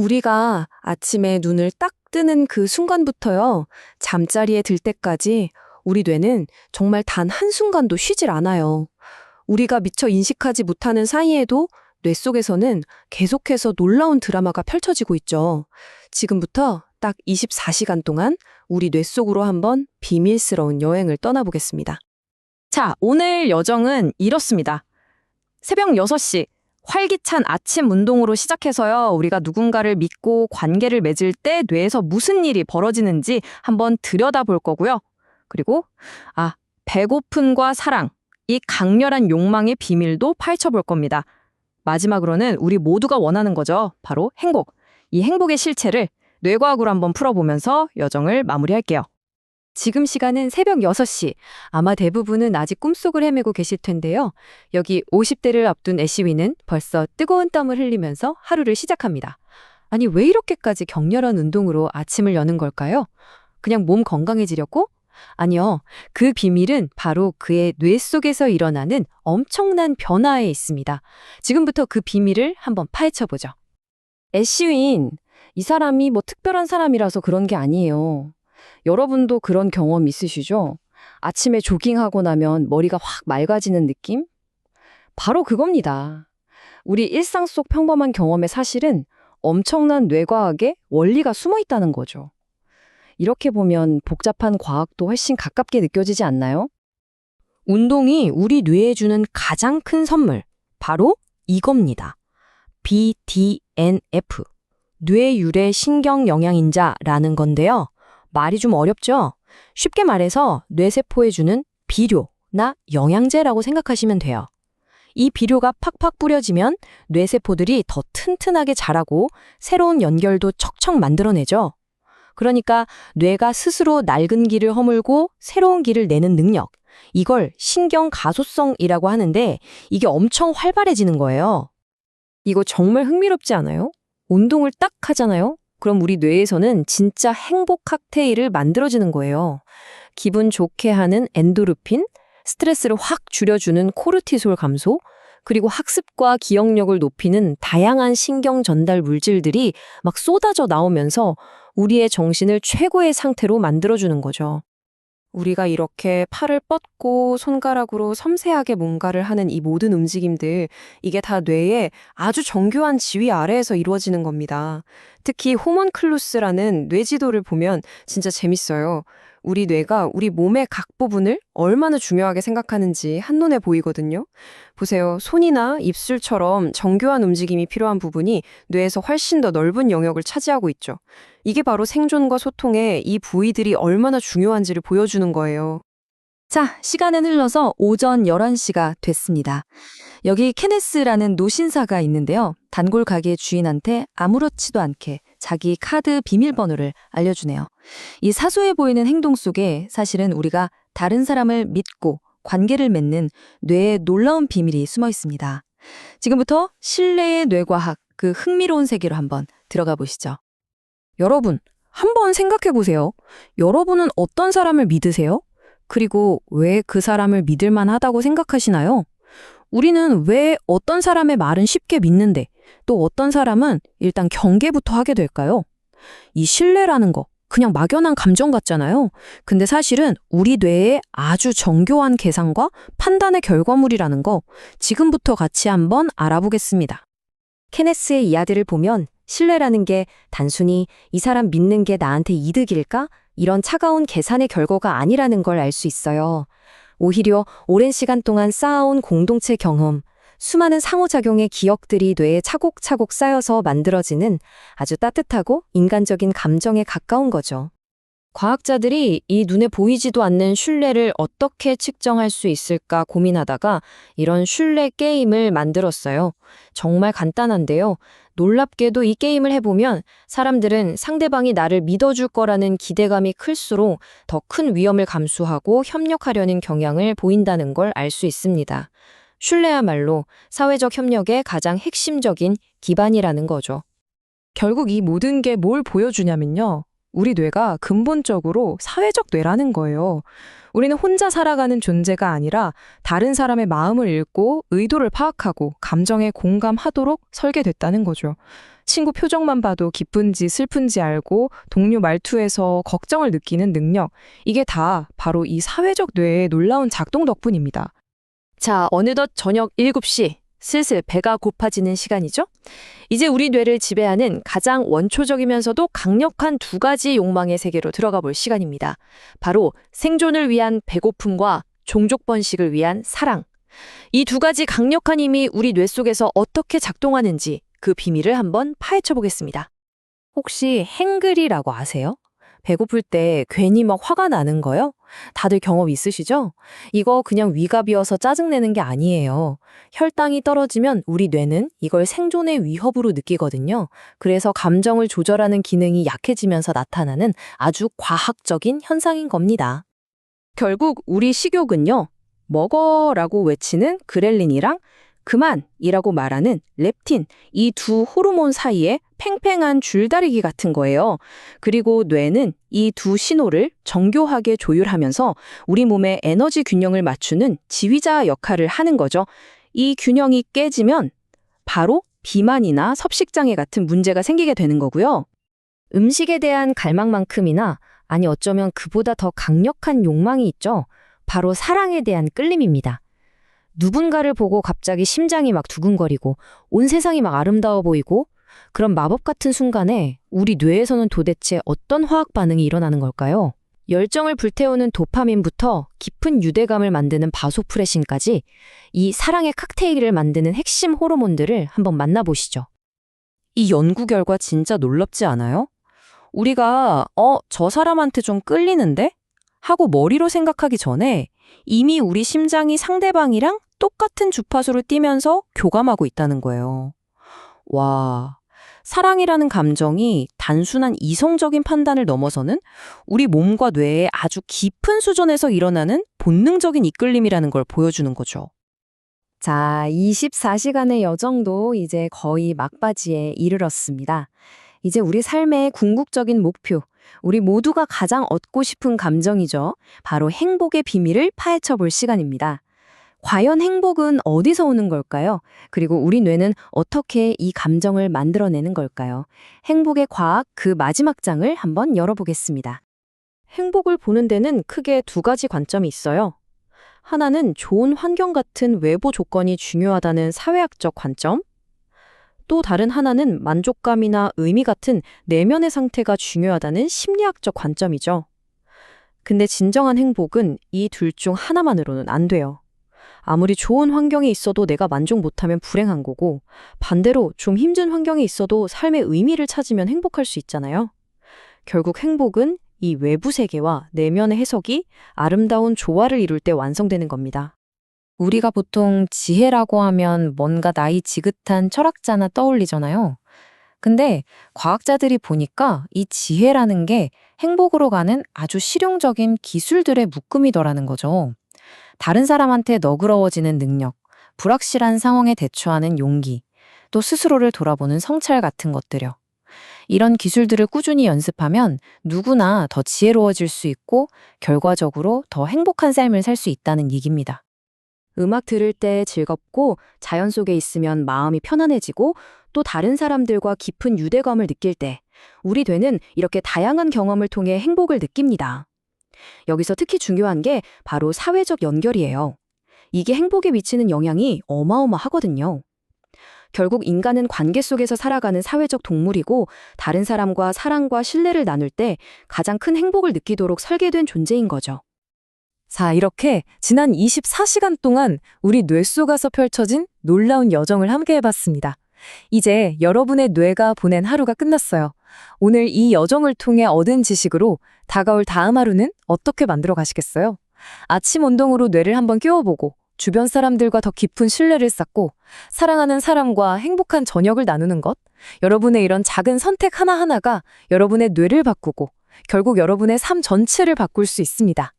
우리가 아침에 눈을 딱 뜨는 그 순간부터요, 잠자리에 들 때까지 우리 뇌는 정말 단 한순간도 쉬질 않아요. 우리가 미처 인식하지 못하는 사이에도 뇌 속에서는 계속해서 놀라운 드라마가 펼쳐지고 있죠. 지금부터 딱 24시간 동안 우리 뇌 속으로 한번 비밀스러운 여행을 떠나보겠습니다. 자, 오늘 여정은 이렇습니다. 새벽 6시, 활기찬 아침 운동으로 시작해서요. 우리가 누군가를 믿고 관계를 맺을 때 뇌에서 무슨 일이 벌어지는지 한번 들여다볼 거고요. 그리고 배고픔과 사랑, 이 강렬한 욕망의 비밀도 파헤쳐볼 겁니다. 마지막으로는 우리 모두가 원하는 거죠. 바로 행복. 이 행복의 실체를 뇌과학으로 한번 풀어보면서 여정을 마무리할게요. 지금 시간은 새벽 6시. 아마 대부분은 아직 꿈속을 헤매고 계실 텐데요. 여기 50대를 앞둔 애시위는 벌써 뜨거운 땀을 흘리면서 하루를 시작합니다. 아니, 왜 이렇게까지 격렬한 운동으로 아침을 여는 걸까요? 그냥 몸 건강해지려고? 아니요. 그 비밀은 바로 그의 뇌 속에서 일어나는 엄청난 변화에 있습니다. 지금부터 그 비밀을 한번 파헤쳐보죠. 애쉬윈, 이 사람이 뭐 특별한 사람이라서 그런 게 아니에요. 여러분도 그런 경험 있으시죠? 아침에 조깅하고 나면 머리가 확 맑아지는 느낌? 바로 그겁니다. 우리 일상 속 평범한 경험의 사실은 엄청난 뇌과학의 원리가 숨어 있다는 거죠. 이렇게 보면 복잡한 과학도 훨씬 가깝게 느껴지지 않나요? 운동이 우리 뇌에 주는 가장 큰 선물, 바로 이겁니다. BDNF, 뇌유래 신경영양인자라는 건데요. 말이 좀 어렵죠? 쉽게 말해서 뇌세포에 주는 비료나 영양제라고 생각하시면 돼요. 이 비료가 팍팍 뿌려지면 뇌세포들이 더 튼튼하게 자라고 새로운 연결도 척척 만들어내죠. 그러니까 뇌가 스스로 낡은 길을 허물고 새로운 길을 내는 능력, 이걸 신경가소성이라고 하는데 이게 엄청 활발해지는 거예요. 이거 정말 흥미롭지 않아요? 운동을 딱 하잖아요? 그럼 우리 뇌에서는 진짜 행복 칵테일을 만들어지는 거예요. 기분 좋게 하는 엔도르핀, 스트레스를 확 줄여주는 코르티솔 감소, 그리고 학습과 기억력을 높이는 다양한 신경 전달 물질들이 막 쏟아져 나오면서 우리의 정신을 최고의 상태로 만들어주는 거죠. 우리가 이렇게 팔을 뻗고 손가락으로 섬세하게 뭔가를 하는 이 모든 움직임들, 이게 다 뇌의 아주 정교한 지휘 아래에서 이루어지는 겁니다. 특히 호먼클루스라는 뇌지도를 보면 진짜 재밌어요. 우리 뇌가 우리 몸의 각 부분을 얼마나 중요하게 생각하는지 한눈에 보이거든요. 보세요. 손이나 입술처럼 정교한 움직임이 필요한 부분이 뇌에서 훨씬 더 넓은 영역을 차지하고 있죠. 이게 바로 생존과 소통에 이 부위들이 얼마나 중요한지를 보여주는 거예요. 자, 시간은 흘러서 오전 11시가 됐습니다. 여기 케네스라는 노신사가 있는데요. 단골 가게 주인한테 아무렇지도 않게 자기 카드 비밀번호를 알려주네요. 이 사소해 보이는 행동 속에 사실은 우리가 다른 사람을 믿고 관계를 맺는 뇌의 놀라운 비밀이 숨어 있습니다. 지금부터 실내의 뇌과학, 그 흥미로운 세계로 한번 들어가 보시죠. 여러분, 한번 생각해 보세요. 여러분은 어떤 사람을 믿으세요? 그리고 왜 그 사람을 믿을 만하다고 생각하시나요? 우리는 왜 어떤 사람의 말은 쉽게 믿는데 또 어떤 사람은 일단 경계부터 하게 될까요? 이 신뢰라는 거 그냥 막연한 감정 같잖아요. 근데 사실은 우리 뇌의 아주 정교한 계산과 판단의 결과물이라는 거 지금부터 같이 한번 알아보겠습니다. 케네스의 이야기를 보면 신뢰라는 게 단순히 이 사람 믿는 게 나한테 이득일까? 이런 차가운 계산의 결과가 아니라는 걸 알 수 있어요. 오히려 오랜 시간 동안 쌓아온 공동체 경험, 수많은 상호작용의 기억들이 뇌에 차곡차곡 쌓여서 만들어지는 아주 따뜻하고 인간적인 감정에 가까운 거죠. 과학자들이 이 눈에 보이지도 않는 신뢰를 어떻게 측정할 수 있을까 고민하다가 이런 신뢰 게임을 만들었어요. 정말 간단한데요. 놀랍게도 이 게임을 해보면 사람들은 상대방이 나를 믿어줄 거라는 기대감이 클수록 더 큰 위험을 감수하고 협력하려는 경향을 보인다는 걸 알 수 있습니다. 신뢰야말로 사회적 협력의 가장 핵심적인 기반이라는 거죠. 결국 이 모든 게 뭘 보여주냐면요. 우리 뇌가 근본적으로 사회적 뇌라는 거예요. 우리는 혼자 살아가는 존재가 아니라 다른 사람의 마음을 읽고 의도를 파악하고 감정에 공감하도록 설계됐다는 거죠. 친구 표정만 봐도 기쁜지 슬픈지 알고 동료 말투에서 걱정을 느끼는 능력. 이게 다 바로 이 사회적 뇌의 놀라운 작동 덕분입니다. 자, 어느덧 저녁 7시. 슬슬 배가 고파지는 시간이죠? 이제 우리 뇌를 지배하는 가장 원초적이면서도 강력한 두 가지 욕망의 세계로 들어가 볼 시간입니다. 바로 생존을 위한 배고픔과 종족 번식을 위한 사랑. 이 두 가지 강력한 힘이 우리 뇌 속에서 어떻게 작동하는지 그 비밀을 한번 파헤쳐 보겠습니다. 혹시 행그리라고 아세요? 배고플 때 괜히 막 화가 나는 거요? 다들 경험 있으시죠? 이거 그냥 위가 비어서 짜증내는 게 아니에요. 혈당이 떨어지면 우리 뇌는 이걸 생존의 위협으로 느끼거든요. 그래서 감정을 조절하는 기능이 약해지면서 나타나는 아주 과학적인 현상인 겁니다. 결국 우리 식욕은요, 먹어라고 외치는 그렐린이랑 그만이라고 말하는 렙틴, 이 두 호르몬 사이에 팽팽한 줄다리기 같은 거예요. 그리고 뇌는 이 두 신호를 정교하게 조율하면서 우리 몸의 에너지 균형을 맞추는 지휘자 역할을 하는 거죠. 이 균형이 깨지면 바로 비만이나 섭식장애 같은 문제가 생기게 되는 거고요. 음식에 대한 갈망만큼이나, 아니 어쩌면 그보다 더 강력한 욕망이 있죠. 바로 사랑에 대한 끌림입니다. 누군가를 보고 갑자기 심장이 막 두근거리고 온 세상이 막 아름다워 보이고, 그런 마법 같은 순간에 우리 뇌에서는 도대체 어떤 화학 반응이 일어나는 걸까요? 열정을 불태우는 도파민부터 깊은 유대감을 만드는 바소프레신까지 이 사랑의 칵테일을 만드는 핵심 호르몬들을 한번 만나보시죠. 이 연구 결과 진짜 놀랍지 않아요? 우리가 저 사람한테 좀 끌리는데? 하고 머리로 생각하기 전에 이미 우리 심장이 상대방이랑 똑같은 주파수로 뛰면서 교감하고 있다는 거예요. 와, 사랑이라는 감정이 단순한 이성적인 판단을 넘어서는 우리 몸과 뇌의 아주 깊은 수준에서 일어나는 본능적인 이끌림이라는 걸 보여주는 거죠. 자, 24시간의 여정도 이제 거의 막바지에 이르렀습니다. 이제 우리 삶의 궁극적인 목표, 우리 모두가 가장 얻고 싶은 감정이죠. 바로 행복의 비밀을 파헤쳐 볼 시간입니다. 과연 행복은 어디서 오는 걸까요? 그리고 우리 뇌는 어떻게 이 감정을 만들어내는 걸까요? 행복의 과학 그 마지막 장을 한번 열어보겠습니다. 행복을 보는 데는 크게 두 가지 관점이 있어요. 하나는 좋은 환경 같은 외부 조건이 중요하다는 사회학적 관점, 또 다른 하나는 만족감이나 의미 같은 내면의 상태가 중요하다는 심리학적 관점이죠. 근데 진정한 행복은 이 둘 중 하나만으로는 안 돼요. 아무리 좋은 환경에 있어도 내가 만족 못하면 불행한 거고, 반대로 좀 힘든 환경에 있어도 삶의 의미를 찾으면 행복할 수 있잖아요. 결국 행복은 이 외부 세계와 내면의 해석이 아름다운 조화를 이룰 때 완성되는 겁니다. 우리가 보통 지혜라고 하면 뭔가 나이 지긋한 철학자나 떠올리잖아요. 근데 과학자들이 보니까 이 지혜라는 게 행복으로 가는 아주 실용적인 기술들의 묶음이더라는 거죠. 다른 사람한테 너그러워지는 능력, 불확실한 상황에 대처하는 용기, 또 스스로를 돌아보는 성찰 같은 것들요. 이런 기술들을 꾸준히 연습하면 누구나 더 지혜로워질 수 있고 결과적으로 더 행복한 삶을 살 수 있다는 얘기입니다. 음악 들을 때 즐겁고 자연 속에 있으면 마음이 편안해지고 또 다른 사람들과 깊은 유대감을 느낄 때 우리 뇌는 이렇게 다양한 경험을 통해 행복을 느낍니다. 여기서 특히 중요한 게 바로 사회적 연결이에요. 이게 행복에 미치는 영향이 어마어마하거든요. 결국 인간은 관계 속에서 살아가는 사회적 동물이고 다른 사람과 사랑과 신뢰를 나눌 때 가장 큰 행복을 느끼도록 설계된 존재인 거죠. 자, 이렇게 지난 24시간 동안 우리 뇌 속에서 펼쳐진 놀라운 여정을 함께 해봤습니다. 이제 여러분의 뇌가 보낸 하루가 끝났어요. 오늘 이 여정을 통해 얻은 지식으로 다가올 다음 하루는 어떻게 만들어 가시겠어요? 아침 운동으로 뇌를 한번 깨워보고 주변 사람들과 더 깊은 신뢰를 쌓고 사랑하는 사람과 행복한 저녁을 나누는 것, 여러분의 이런 작은 선택 하나하나가 여러분의 뇌를 바꾸고 결국 여러분의 삶 전체를 바꿀 수 있습니다.